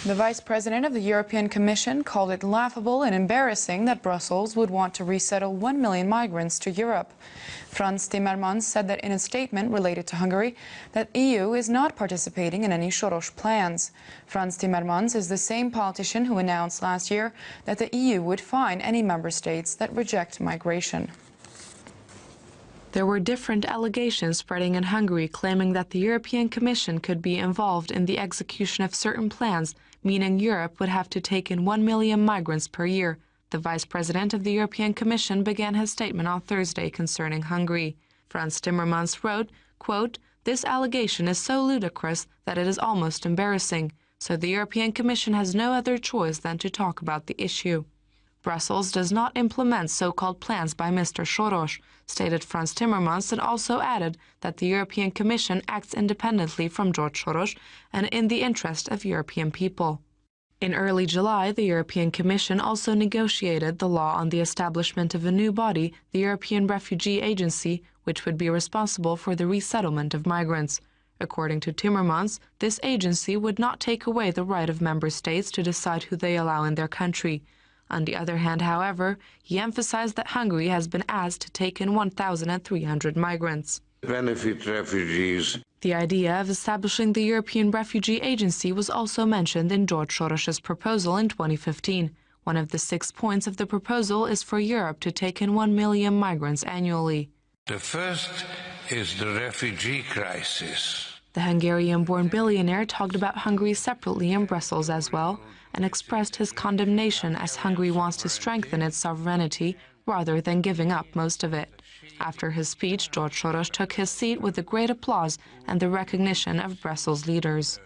The Vice President of the European Commission called it laughable and embarrassing that Brussels would want to resettle 1 million migrants to Europe. Frans Timmermans said that in a statement related to Hungary that EU is not participating in any Soros plans. Frans Timmermans is the same politician who announced last year that the EU would fine any member states that reject migration. There were different allegations spreading in Hungary claiming that the European Commission could be involved in the execution of certain plans, meaning Europe would have to take in 1 million migrants per year. The Vice President of the European Commission began his statement on Thursday concerning Hungary. Frans Timmermans wrote, quote, "This allegation is so ludicrous that it is almost embarrassing, so the European Commission has no other choice than to talk about the issue." Brussels does not implement so-called plans by Mr. Soros, stated Frans Timmermans, and also added that the European Commission acts independently from George Soros and in the interest of European people. In early July, the European Commission also negotiated the law on the establishment of a new body, the European Refugee Agency, which would be responsible for the resettlement of migrants. According to Timmermans, this agency would not take away the right of member states to decide who they allow in their country. On the other hand, however, he emphasized that Hungary has been asked to take in 1,300 migrants. Benefit refugees. The idea of establishing the European Refugee Agency was also mentioned in George Soros's proposal in 2015. One of the 6 points of the proposal is for Europe to take in 1 million migrants annually. The first is the refugee crisis. The Hungarian-born billionaire talked about Hungary separately in Brussels as well, and expressed his condemnation as Hungary wants to strengthen its sovereignty rather than giving up most of it. After his speech, George Soros took his seat with a great applause and the recognition of Brussels leaders.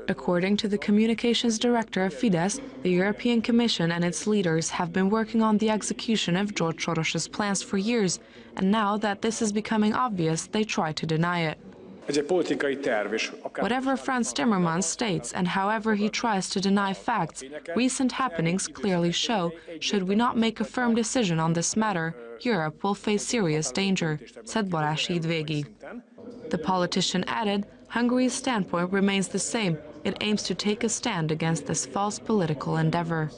According to the communications director of Fidesz, the European Commission and its leaders have been working on the execution of George Soros's plans for years, and now that this is becoming obvious, they try to deny it. Whatever Frans Timmermans states and however he tries to deny facts, recent happenings clearly show, should we not make a firm decision on this matter, Europe will face serious danger, said Balázs Hídvégi. The politician added, Hungary's standpoint remains the same. It aims to take a stand against this false political endeavor.